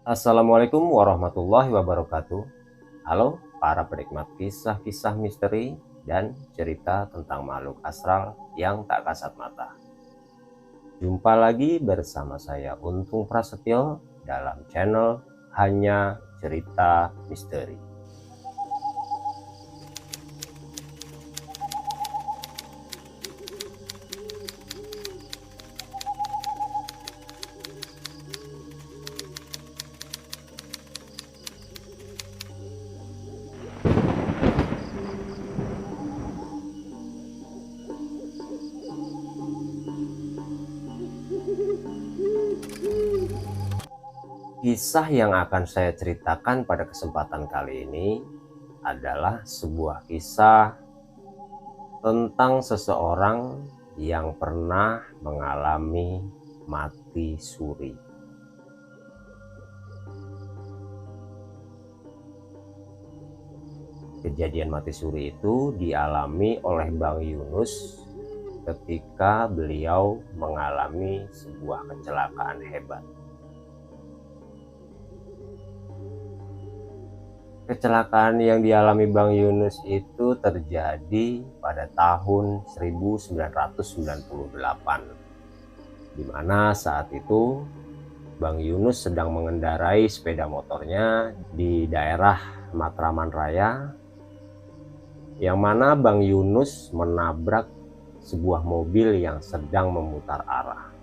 Assalamualaikum warahmatullahi wabarakatuh. Halo para penikmat kisah-kisah misteri dan cerita tentang makhluk astral yang tak kasat mata. Jumpa lagi bersama saya Untung Prasetyo dalam channel Hanya Cerita Misteri. Kisah yang akan saya ceritakan pada kesempatan kali ini adalah sebuah kisah tentang seseorang yang pernah mengalami mati suri. Kejadian mati suri itu dialami oleh Bang Yunus ketika beliau mengalami sebuah kecelakaan hebat. Kecelakaan yang dialami Bang Yunus itu terjadi pada tahun 1998, di mana saat itu Bang Yunus sedang mengendarai sepeda motornya di daerah Matraman Raya, yang mana Bang Yunus menabrak sebuah mobil yang sedang memutar arah.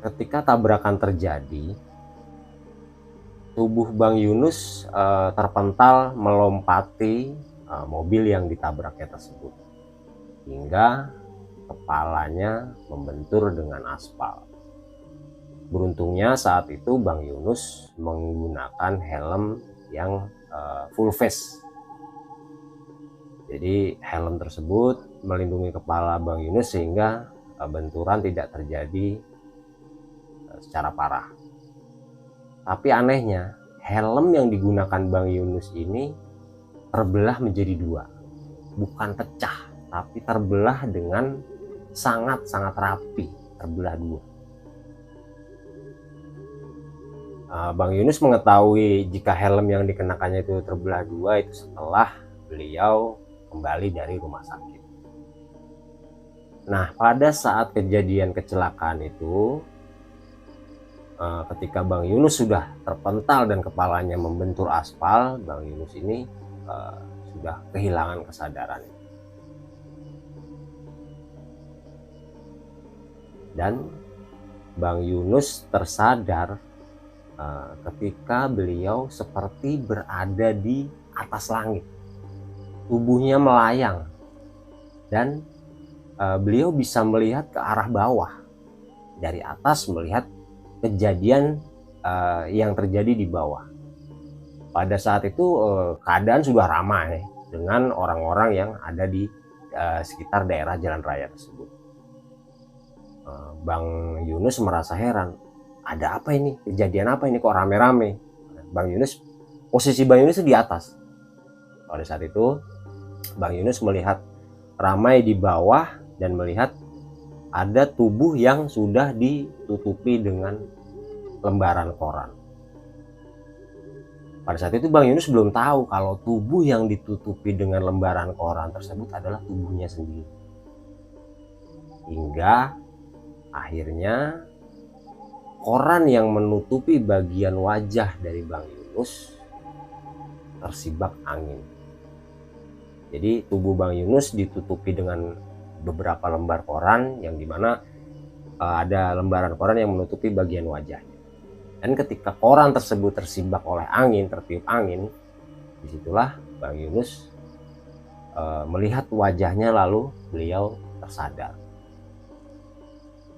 Ketika tabrakan terjadi, tubuh Bang Yunus terpental melompati mobil yang ditabraknya tersebut, hingga kepalanya membentur dengan aspal. Beruntungnya saat itu Bang Yunus menggunakan helm yang full face. Jadi helm tersebut melindungi kepala Bang Yunus sehingga benturan tidak terjadi secara parah. Tapi anehnya, helm yang digunakan Bang Yunus ini terbelah menjadi dua. Bukan pecah, tapi terbelah dengan sangat-sangat rapi, terbelah dua. Bang Yunus mengetahui jika helm yang dikenakannya itu terbelah dua itu setelah beliau kembali dari rumah sakit. Nah, pada saat kejadian kecelakaan itu, ketika Bang Yunus sudah terpental dan kepalanya membentur aspal, Bang Yunus ini sudah kehilangan kesadaran. Dan Bang Yunus tersadar ketika beliau seperti berada di atas langit. Tubuhnya melayang dan beliau bisa melihat ke arah bawah. Dari atas melihat kejadian yang terjadi di bawah. Pada saat itu keadaan sudah ramai dengan orang-orang yang ada di sekitar daerah jalan raya tersebut. Bang Yunus merasa heran, ada apa ini? Kejadian apa ini kok rame-rame? Posisi Bang Yunus di atas. Pada saat itu Bang Yunus melihat ramai di bawah dan melihat ada tubuh yang sudah ditutupi dengan lembaran koran. Pada saat itu Bang Yunus belum tahu kalau tubuh yang ditutupi dengan lembaran koran tersebut adalah tubuhnya sendiri. Hingga akhirnya koran yang menutupi bagian wajah dari Bang Yunus tersibak angin. Jadi tubuh Bang Yunus ditutupi dengan beberapa lembar koran yang dimana ada lembaran koran yang menutupi bagian wajahnya. Dan ketika koran tersebut tersibak oleh angin, tertiup angin, disitulah Bang Yunus melihat wajahnya, lalu beliau tersadar.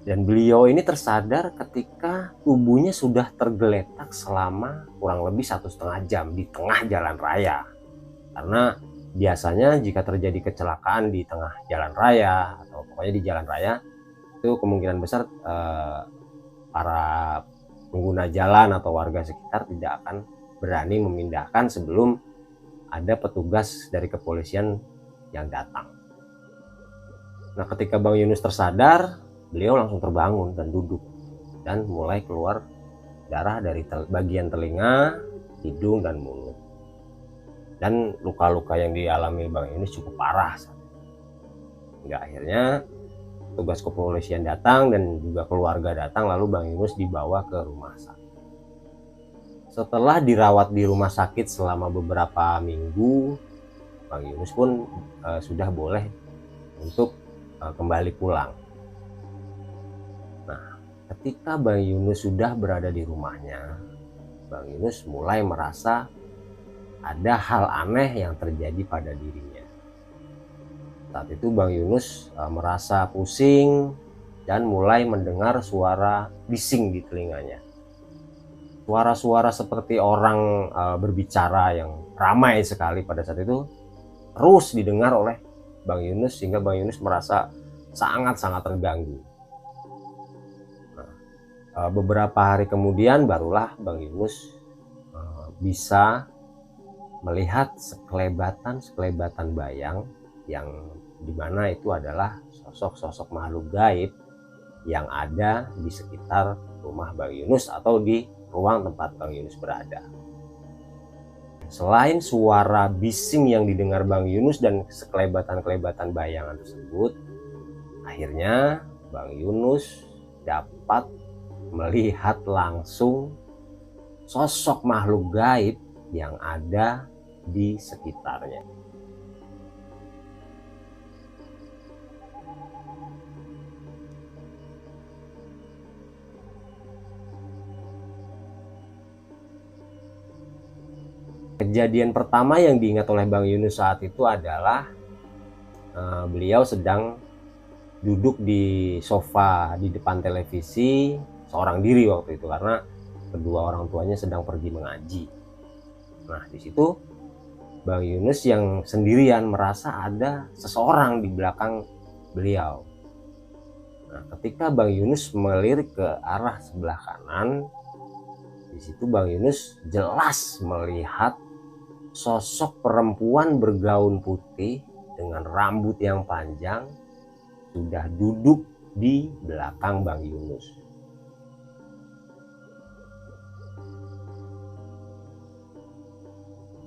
Dan beliau ini tersadar ketika tubuhnya sudah tergeletak selama kurang lebih 1,5 jam di tengah jalan raya. Karena biasanya jika terjadi kecelakaan di tengah jalan raya atau pokoknya di jalan raya, itu kemungkinan besar para pengguna jalan atau warga sekitar tidak akan berani memindahkan sebelum ada petugas dari kepolisian yang datang. Nah, ketika Bang Yunus tersadar, beliau langsung terbangun dan duduk dan mulai keluar darah dari bagian telinga, hidung, dan mulut. Dan luka-luka yang dialami Bang Yunus cukup parah. Hingga akhirnya tugas kepolisian datang dan juga keluarga datang, lalu Bang Yunus dibawa ke rumah sakit. Setelah dirawat di rumah sakit selama beberapa minggu, Bang Yunus pun sudah boleh untuk kembali pulang. Nah, ketika Bang Yunus sudah berada di rumahnya, Bang Yunus mulai merasa ada hal aneh yang terjadi pada dirinya. Saat itu Bang Yunus merasa pusing dan mulai mendengar suara bising di telinganya. Suara-suara seperti orang berbicara yang ramai sekali pada saat itu terus didengar oleh Bang Yunus, sehingga Bang Yunus merasa sangat-sangat terganggu. Nah, beberapa hari kemudian barulah Bang Yunus bisa melihat sekelebatan bayang, yang dimana itu adalah sosok-sosok makhluk gaib yang ada di sekitar rumah Bang Yunus atau di ruang tempat Bang Yunus berada. Selain suara bising yang didengar Bang Yunus dan sekelebatan bayangan tersebut, akhirnya Bang Yunus dapat melihat langsung sosok makhluk gaib yang ada di sekitarnya. Kejadian pertama yang diingat oleh Bang Yunus saat itu adalah beliau sedang duduk di sofa di depan televisi seorang diri waktu itu, karena kedua orang tuanya sedang pergi mengaji. Nah, di situ Bang Yunus yang sendirian merasa ada seseorang di belakang beliau. Nah, ketika Bang Yunus melirik ke arah sebelah kanan, di situ Bang Yunus jelas melihat sosok perempuan bergaun putih dengan rambut yang panjang sudah duduk di belakang Bang Yunus.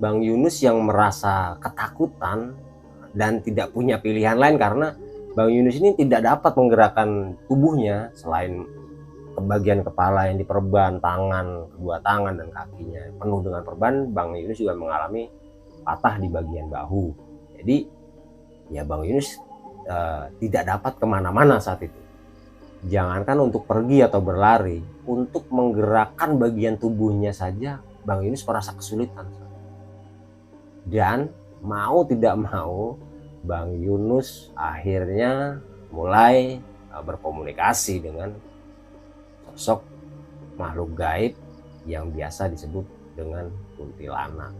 Bang Yunus yang merasa ketakutan dan tidak punya pilihan lain, karena Bang Yunus ini tidak dapat menggerakkan tubuhnya selain bagian kepala yang diperban, kedua tangan dan kakinya penuh dengan perban. Bang Yunus juga mengalami patah di bagian bahu. Jadi ya Bang Yunus tidak dapat kemana-mana saat itu. Jangankan untuk pergi atau berlari, untuk menggerakkan bagian tubuhnya saja Bang Yunus merasa kesulitan. Dan mau tidak mau Bang Yunus akhirnya mulai berkomunikasi dengan sosok makhluk gaib yang biasa disebut dengan kuntilanak.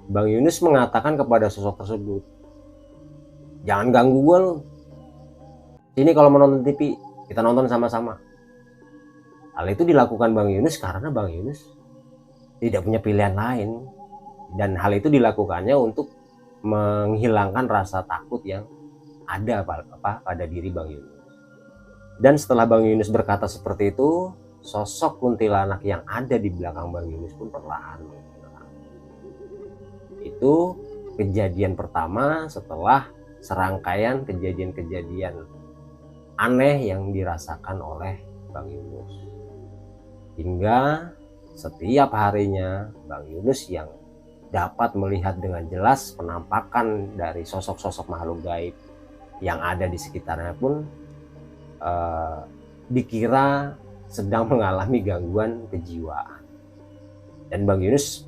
Bang Yunus mengatakan kepada sosok tersebut, "Jangan ganggu gue lu. Sini kalau mau nonton TV, kita nonton sama-sama." Hal itu dilakukan Bang Yunus karena Bang Yunus tidak punya pilihan lain, dan hal itu dilakukannya untuk menghilangkan rasa takut yang ada pada diri Bang Yunus. Dan setelah Bang Yunus berkata seperti itu, sosok kuntilanak yang ada di belakang Bang Yunus pun perlahan menghilang. Itu kejadian pertama setelah serangkaian kejadian-kejadian aneh yang dirasakan oleh Bang Yunus. Hingga setiap harinya Bang Yunus yang dapat melihat dengan jelas penampakan dari sosok-sosok makhluk gaib yang ada di sekitarnya pun dikira sedang mengalami gangguan kejiwaan. Dan Bang Yunus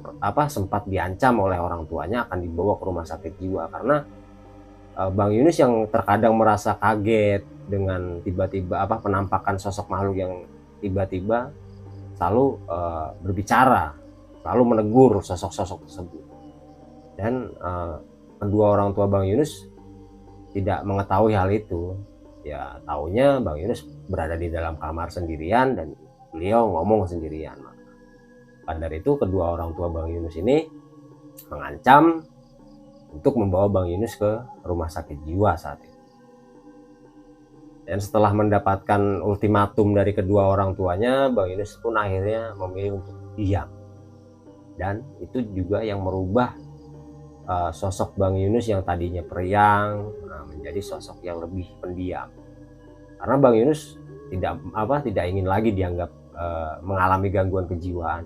sempat diancam oleh orang tuanya akan dibawa ke rumah sakit jiwa, karena Bang Yunus yang terkadang merasa kaget dengan tiba-tiba penampakan sosok makhluk yang tiba-tiba selalu berbicara, lalu menegur sosok-sosok tersebut. Dan kedua orang tua Bang Yunus tidak mengetahui hal itu. Ya taunya Bang Yunus berada di dalam kamar sendirian dan beliau ngomong sendirian. Maka dari itu kedua orang tua Bang Yunus ini mengancam untuk membawa Bang Yunus ke rumah sakit jiwa saat itu. Dan setelah mendapatkan ultimatum dari kedua orang tuanya, Bang Yunus pun akhirnya memilih untuk diam. Dan itu juga yang merubah sosok Bang Yunus yang tadinya periang menjadi sosok yang lebih pendiam. Karena Bang Yunus tidak ingin lagi dianggap mengalami gangguan kejiwaan.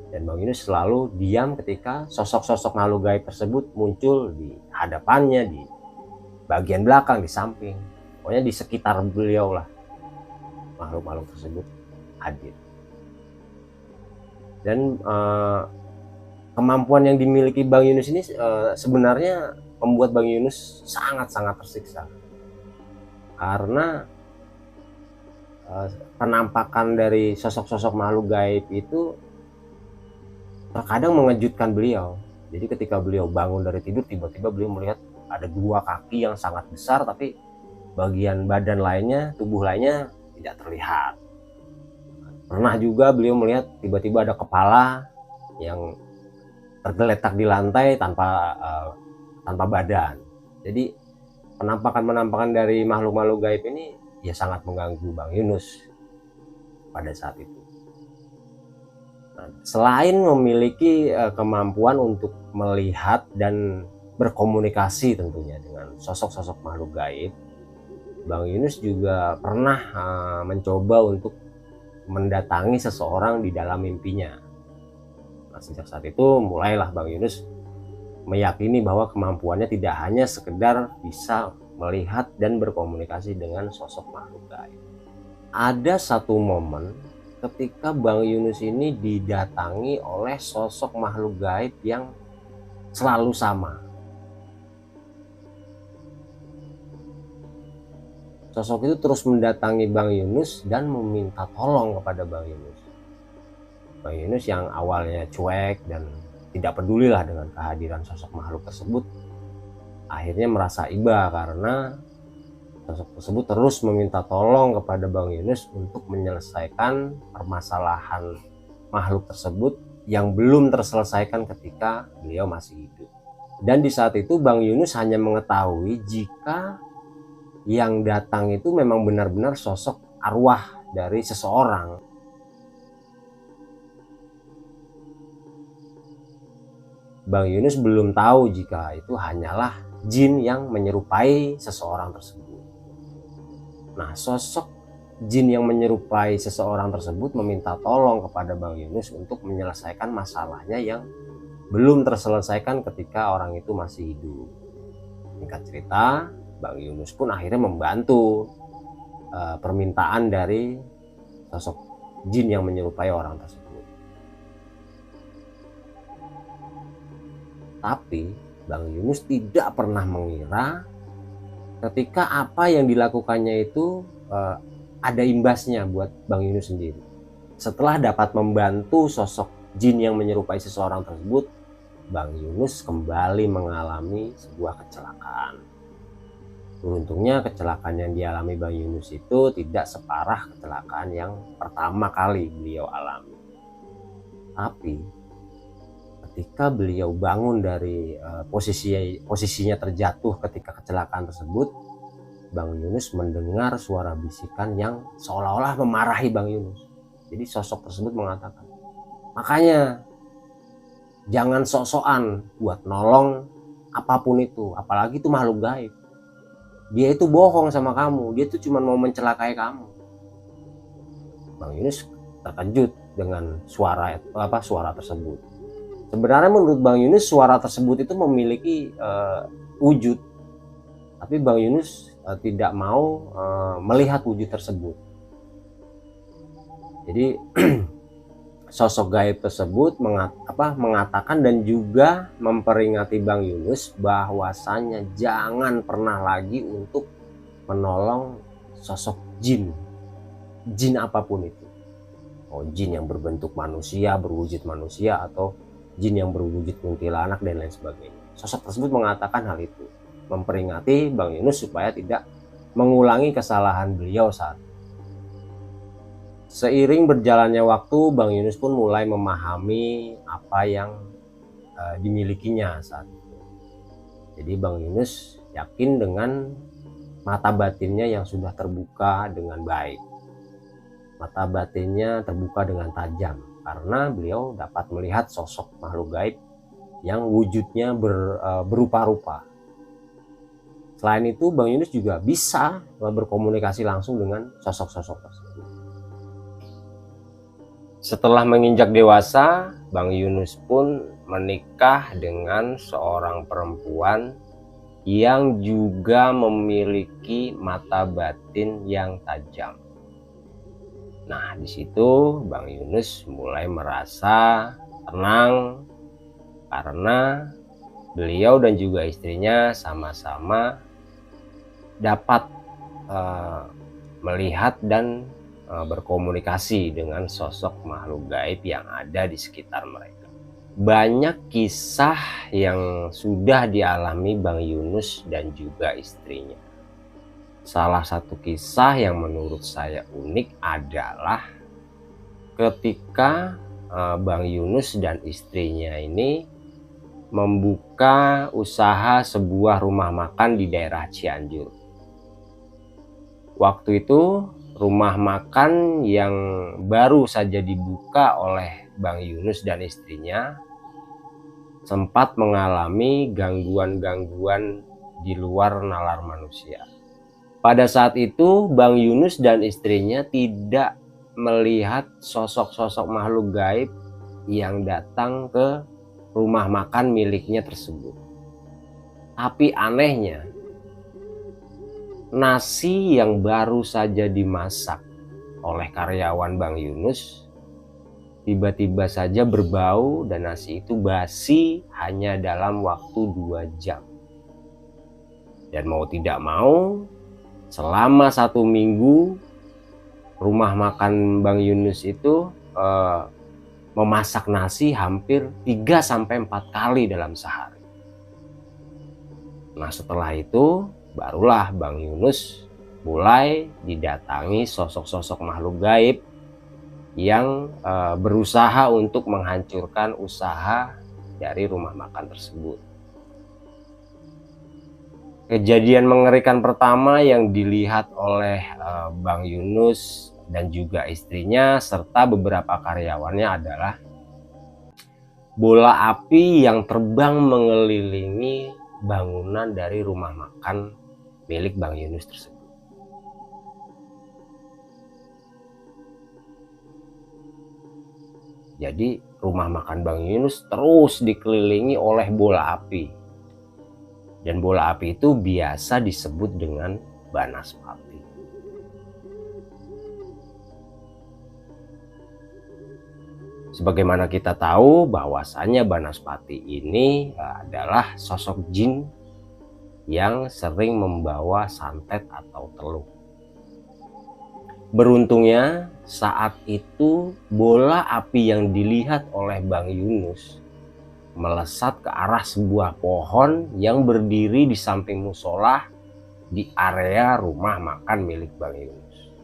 Dan Bang Yunus selalu diam ketika sosok-sosok makhluk gaib tersebut muncul di hadapannya, di bagian belakang, di samping. Pokoknya di sekitar beliau lah makhluk-makhluk tersebut hadir. Dan kemampuan yang dimiliki Bang Yunus ini sebenarnya membuat Bang Yunus sangat-sangat tersiksa. Karena penampakan dari sosok-sosok makhluk gaib itu terkadang mengejutkan beliau. Jadi ketika beliau bangun dari tidur, tiba-tiba beliau melihat ada 2 kaki yang sangat besar, tapi bagian badan lainnya, tubuh lainnya tidak terlihat. Pernah juga beliau melihat tiba-tiba ada kepala yang tergeletak di lantai tanpa badan. Jadi penampakan dari makhluk-makhluk gaib ini ya sangat mengganggu Bang Yunus pada saat itu. Nah, selain memiliki kemampuan untuk melihat dan berkomunikasi tentunya dengan sosok-sosok makhluk gaib, Bang Yunus juga pernah mencoba untuk mendatangi seseorang di dalam mimpinya. Nah, sejak saat itu mulailah Bang Yunus meyakini bahwa kemampuannya tidak hanya sekedar bisa melihat dan berkomunikasi dengan sosok makhluk gaib. Ada satu momen ketika Bang Yunus ini didatangi oleh sosok makhluk gaib yang selalu sama. Sosok itu terus mendatangi Bang Yunus dan meminta tolong kepada Bang Yunus. Bang Yunus yang awalnya cuek dan tidak pedulilah dengan kehadiran sosok makhluk tersebut, akhirnya merasa iba karena sosok tersebut terus meminta tolong kepada Bang Yunus untuk menyelesaikan permasalahan makhluk tersebut yang belum terselesaikan ketika beliau masih hidup. Dan di saat itu Bang Yunus hanya mengetahui jika yang datang itu memang benar-benar sosok arwah dari seseorang. Bang Yunus belum tahu jika itu hanyalah jin yang menyerupai seseorang tersebut. Nah, sosok jin yang menyerupai seseorang tersebut meminta tolong kepada Bang Yunus untuk menyelesaikan masalahnya yang belum terselesaikan ketika orang itu masih hidup. Singkat cerita, Bang Yunus pun akhirnya membantu permintaan dari sosok jin yang menyerupai orang tersebut. Tapi Bang Yunus tidak pernah mengira ketika apa yang dilakukannya itu ada imbasnya buat Bang Yunus sendiri. Setelah dapat membantu sosok jin yang menyerupai seseorang tersebut, Bang Yunus kembali mengalami sebuah kecelakaan. Beruntungnya kecelakaan yang dialami Bang Yunus itu tidak separah kecelakaan yang pertama kali beliau alami. Tapi ketika beliau bangun dari posisinya terjatuh ketika kecelakaan tersebut, Bang Yunus mendengar suara bisikan yang seolah-olah memarahi Bang Yunus. Jadi sosok tersebut mengatakan, makanya jangan sok-sokan buat nolong apapun itu, apalagi itu makhluk gaib. Dia itu bohong sama kamu, dia itu cuma mau mencelakai kamu. Bang Yunus terkejut dengan suara tersebut. Sebenarnya menurut Bang Yunus suara tersebut itu memiliki wujud, tapi Bang Yunus tidak mau melihat wujud tersebut. Jadi sosok gaib tersebut mengatakan dan juga memperingati Bang Yunus bahwasanya jangan pernah lagi untuk menolong sosok jin apapun itu. Jin yang berbentuk manusia, berwujud manusia, atau jin yang berwujud kuntilanak dan lain sebagainya. Sosok tersebut mengatakan hal itu, memperingati Bang Yunus supaya tidak mengulangi kesalahan beliau saat itu. Seiring berjalannya waktu, Bang Yunus pun mulai memahami apa yang dimilikinya saat itu. Jadi Bang Yunus yakin dengan mata batinnya yang sudah terbuka dengan baik. Mata batinnya terbuka dengan tajam karena beliau dapat melihat sosok makhluk gaib yang wujudnya berupa-rupa. Selain itu, Bang Yunus juga bisa berkomunikasi langsung dengan sosok-sosok tersebut. Setelah menginjak dewasa, Bang Yunus pun menikah dengan seorang perempuan yang juga memiliki mata batin yang tajam. Nah, di situ Bang Yunus mulai merasa tenang karena beliau dan juga istrinya sama-sama dapat melihat dan berkomunikasi dengan sosok makhluk gaib yang ada di sekitar mereka. Banyak kisah yang sudah dialami Bang Yunus dan juga istrinya. Salah satu kisah yang menurut saya unik adalah ketika Bang Yunus dan istrinya ini membuka usaha sebuah rumah makan di daerah Cianjur. Waktu itu rumah makan yang baru saja dibuka oleh Bang Yunus dan istrinya sempat mengalami gangguan-gangguan di luar nalar manusia. Pada saat itu Bang Yunus dan istrinya tidak melihat sosok-sosok makhluk gaib yang datang ke rumah makan miliknya tersebut. Tapi anehnya, nasi yang baru saja dimasak oleh karyawan Bang Yunus tiba-tiba saja berbau dan nasi itu basi hanya dalam waktu 2 jam. Dan mau tidak mau, selama 1 minggu rumah makan Bang Yunus itu memasak nasi hampir 3-4 kali dalam sehari. Nah, setelah itu barulah Bang Yunus mulai didatangi sosok-sosok makhluk gaib yang berusaha untuk menghancurkan usaha dari rumah makan tersebut. Kejadian mengerikan pertama yang dilihat oleh Bang Yunus dan juga istrinya serta beberapa karyawannya adalah bola api yang terbang mengelilingi bangunan dari rumah makan milik Bang Yunus tersebut. Jadi rumah makan Bang Yunus terus dikelilingi oleh bola api. Dan bola api itu biasa disebut dengan banaspati. Sebagaimana kita tahu bahwasannya banaspati ini adalah sosok jin yang sering membawa santet atau teluh. Beruntungnya saat itu bola api yang dilihat oleh Bang Yunus melesat ke arah sebuah pohon yang berdiri di samping musola di area rumah makan milik Bang Yunus.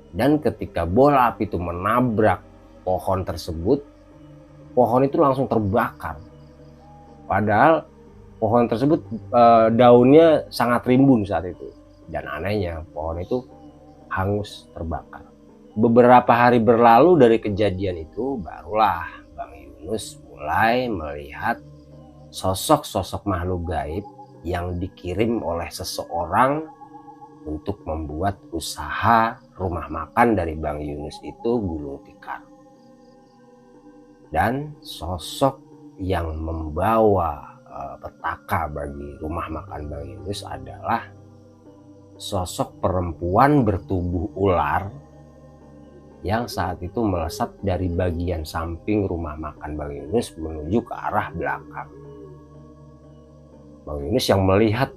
Dan ketika bola api itu menabrak pohon tersebut, pohon itu langsung terbakar. Padahal pohon tersebut daunnya sangat rimbun saat itu. Dan anehnya pohon itu hangus terbakar. Beberapa hari berlalu dari kejadian itu, barulah Bang Yunus mulai melihat sosok-sosok makhluk gaib yang dikirim oleh seseorang untuk membuat usaha rumah makan dari Bang Yunus itu gulung tikar. Dan sosok yang membawa petaka bagi rumah makan Bang Yunus adalah sosok perempuan bertubuh ular yang saat itu melesat dari bagian samping rumah makan Bang Yunus menuju ke arah belakang. Bang Yunus yang melihat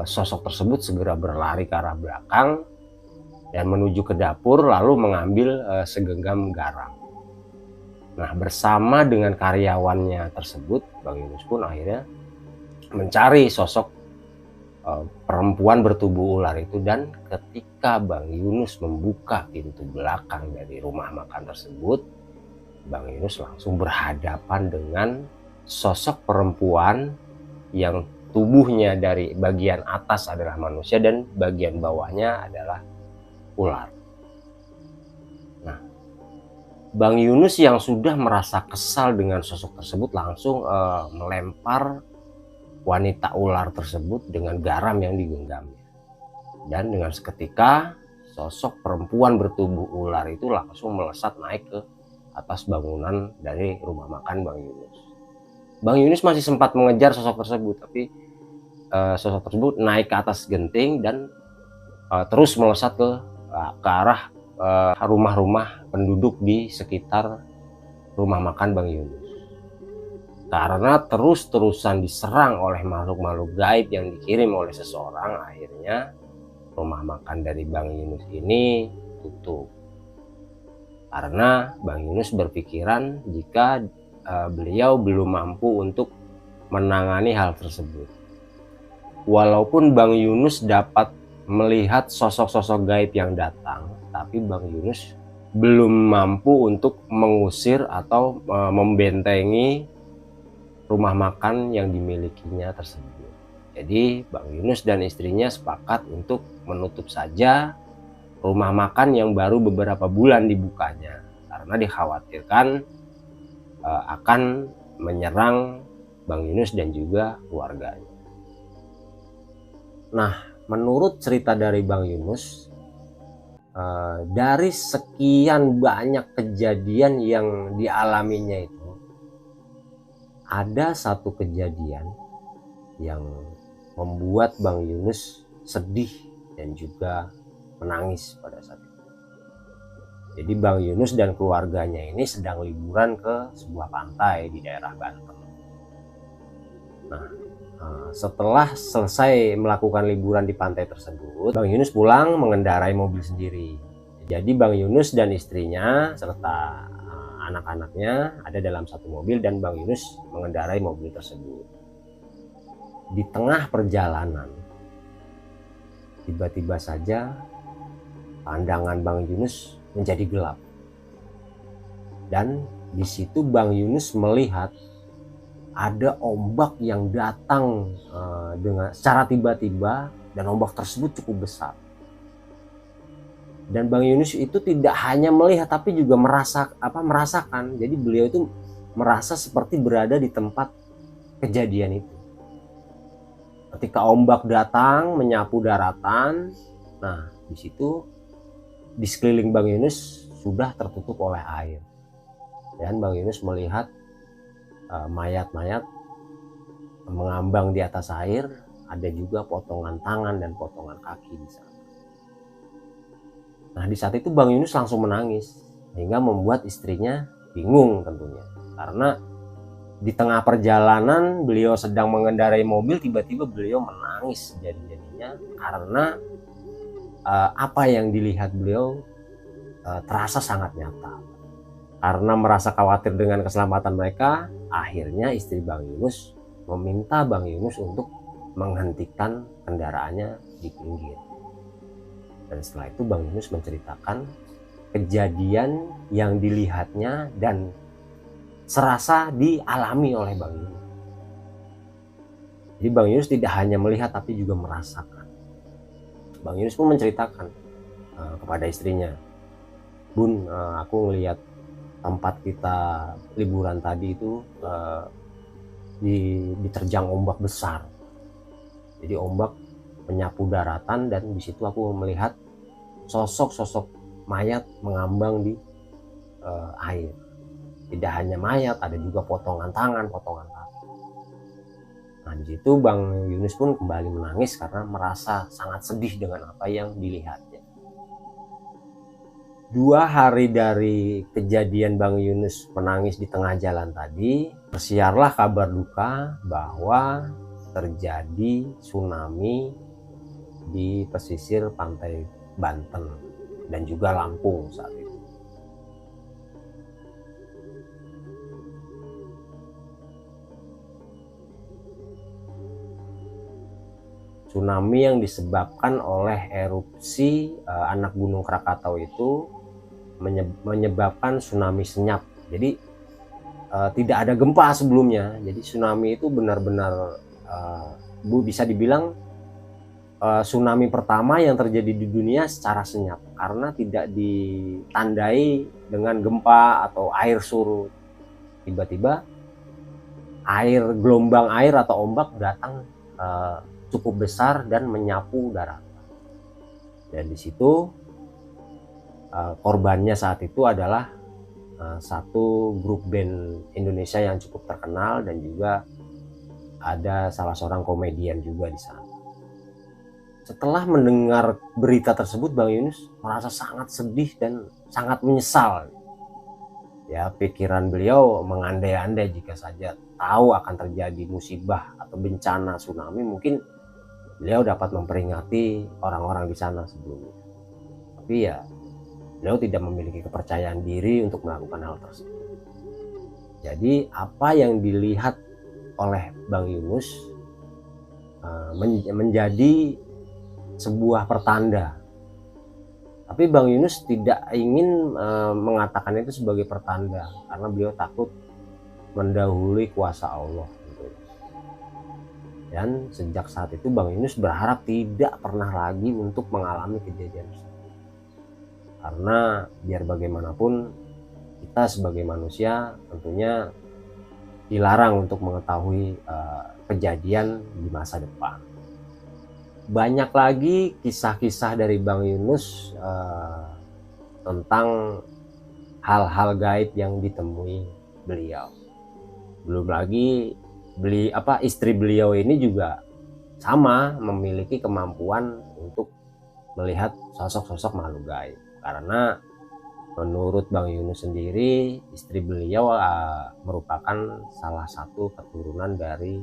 sosok tersebut segera berlari ke arah belakang dan menuju ke dapur lalu mengambil segenggam garam. Nah, bersama dengan karyawannya tersebut, Bang Yunus pun akhirnya mencari sosok perempuan bertubuh ular itu, dan ketika Bang Yunus membuka pintu belakang dari rumah makan tersebut, Bang Yunus langsung berhadapan dengan sosok perempuan yang tubuhnya dari bagian atas adalah manusia dan bagian bawahnya adalah ular. Nah, Bang Yunus yang sudah merasa kesal dengan sosok tersebut langsung melempar wanita ular tersebut dengan garam yang digenggamnya. Dan dengan seketika sosok perempuan bertubuh ular itu langsung melesat naik ke atas bangunan dari rumah makan Bang Yunus. Bang Yunus masih sempat mengejar sosok tersebut, tapi sosok tersebut naik ke atas genting dan terus melesat ke arah rumah-rumah penduduk di sekitar rumah makan Bang Yunus. Karena terus-terusan diserang oleh makhluk-makhluk gaib yang dikirim oleh seseorang, akhirnya rumah makan dari Bang Yunus ini tutup. Karena Bang Yunus berpikiran jika beliau belum mampu untuk menangani hal tersebut. Walaupun Bang Yunus dapat melihat sosok-sosok gaib yang datang, tapi Bang Yunus belum mampu untuk mengusir atau membentengi rumah makan yang dimilikinya tersebut. Jadi Bang Yunus dan istrinya sepakat untuk menutup saja rumah makan yang baru beberapa bulan dibukanya, karena dikhawatirkan akan menyerang Bang Yunus dan juga keluarganya. Nah, menurut cerita dari Bang Yunus, dari sekian banyak kejadian yang dialaminya itu, ada satu kejadian yang membuat Bang Yunus sedih dan juga menangis pada saat itu. Jadi Bang Yunus dan keluarganya ini sedang liburan ke sebuah pantai di daerah Banten. Nah, setelah selesai melakukan liburan di pantai tersebut, Bang Yunus pulang mengendarai mobil sendiri. Jadi Bang Yunus dan istrinya serta anak-anaknya ada dalam satu mobil dan Bang Yunus mengendarai mobil tersebut. Di tengah perjalanan, tiba-tiba saja pandangan Bang Yunus menjadi gelap. Dan di situ Bang Yunus melihat ada ombak yang datang dengan secara tiba-tiba, dan ombak tersebut cukup besar. Dan Bang Yunus itu tidak hanya melihat tapi juga merasakan. Jadi beliau itu merasa seperti berada di tempat kejadian itu. Ketika ombak datang menyapu daratan, nah di situ di sekeliling Bang Yunus sudah tertutup oleh air. Dan Bang Yunus melihat mayat-mayat mengambang di atas air, ada juga potongan tangan dan potongan kaki di sana. Nah, di saat itu Bang Yunus langsung menangis, sehingga membuat istrinya bingung tentunya. Karena di tengah perjalanan beliau sedang mengendarai mobil, tiba-tiba beliau menangis jadi-jadinya karena apa yang dilihat beliau terasa sangat nyata. Karena merasa khawatir dengan keselamatan mereka, akhirnya istri Bang Yunus meminta Bang Yunus untuk menghentikan kendaraannya di pinggir. Dan setelah itu Bang Yunus menceritakan kejadian yang dilihatnya dan serasa dialami oleh Bang Yunus. Jadi Bang Yunus tidak hanya melihat tapi juga merasakan. Bang Yunus pun menceritakan kepada istrinya, "Bun, aku ngelihat tempat kita liburan tadi itu diterjang ombak besar. Jadi ombak menyapu daratan dan di situ aku melihat sosok-sosok mayat mengambang di air. Tidak hanya mayat, ada juga potongan tangan, potongan kaki." Nah, di situ Bang Yunus pun kembali menangis karena merasa sangat sedih dengan apa yang dilihatnya. 2 hari dari kejadian Bang Yunus menangis di tengah jalan tadi, tersiarlah kabar duka bahwa terjadi tsunami di pesisir pantai Banten dan juga Lampung saat itu. Tsunami yang disebabkan oleh erupsi anak gunung Krakatau itu menyebabkan tsunami senyap. Jadi tidak ada gempa sebelumnya. Jadi tsunami itu benar-benar bisa dibilang tsunami pertama yang terjadi di dunia secara senyap, karena tidak ditandai dengan gempa atau air surut. Tiba-tiba gelombang air atau ombak datang cukup besar dan menyapu darat. Dan di situ korbannya saat itu adalah satu grup band Indonesia yang cukup terkenal, dan juga ada salah seorang komedian juga di sana. Setelah mendengar berita tersebut, Bang Yunus merasa sangat sedih dan sangat menyesal. Ya, pikiran beliau mengandai-andai jika saja tahu akan terjadi musibah atau bencana tsunami, mungkin beliau dapat memperingati orang-orang di sana sebelumnya. Tapi ya, beliau tidak memiliki kepercayaan diri untuk melakukan hal tersebut. Jadi apa yang dilihat oleh Bang Yunus menjadi sebuah pertanda. Tapi Bang Yunus tidak ingin mengatakan itu sebagai pertanda, karena beliau takut mendahului kuasa Allah. Dan sejak saat itu Bang Yunus berharap tidak pernah lagi untuk mengalami kejadian tersebut. Karena biar bagaimanapun kita sebagai manusia tentunya dilarang untuk mengetahui kejadian di masa depan. Banyak lagi kisah-kisah dari Bang Yunus tentang hal-hal gaib yang ditemui beliau. Belum lagi istri beliau ini juga sama memiliki kemampuan untuk melihat sosok-sosok makhluk gaib. Karena menurut Bang Yunus sendiri, istri beliau merupakan salah satu keturunan dari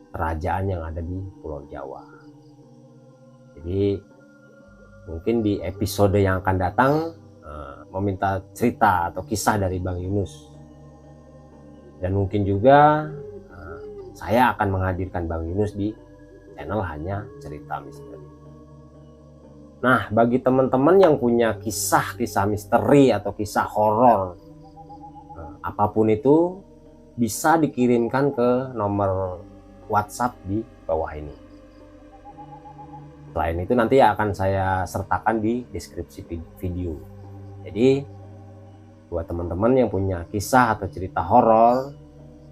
kerajaan yang ada di Pulau Jawa. Jadi mungkin di episode yang akan datang meminta cerita atau kisah dari Bang Yunus. Dan mungkin juga saya akan menghadirkan Bang Yunus di channel Hanya Cerita Misteri. Nah, bagi teman-teman yang punya kisah-kisah misteri atau kisah horor, apapun itu, bisa dikirimkan ke nomor WhatsApp di bawah ini. Selain itu nanti akan saya sertakan di deskripsi video. Jadi buat teman-teman yang punya kisah atau cerita horor,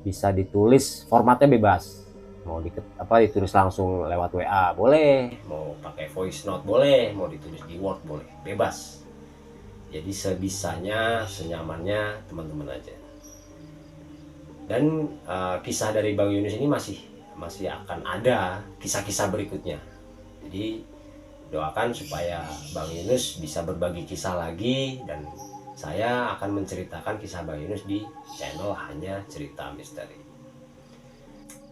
bisa ditulis, formatnya bebas. Mau ditulis langsung lewat WA boleh, mau pakai voice note boleh, mau ditulis di Word boleh, bebas. Jadi sebisanya, senyamannya teman-teman aja. Dan kisah dari Bang Yunus ini masih akan ada kisah-kisah berikutnya. Jadi doakan supaya Bang Yunus bisa berbagi kisah lagi, dan saya akan menceritakan kisah Bang Yunus di channel Hanya Cerita Misteri.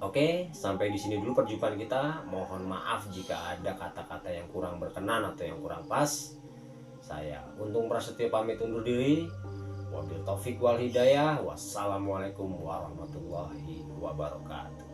Oke, sampai di sini dulu perjumpaan kita. Mohon maaf jika ada kata-kata yang kurang berkenan atau yang kurang pas. Saya Untung Prasetyo pamit undur diri. Wabil taufik wal hidayah. Wassalamualaikum warahmatullahi wabarakatuh.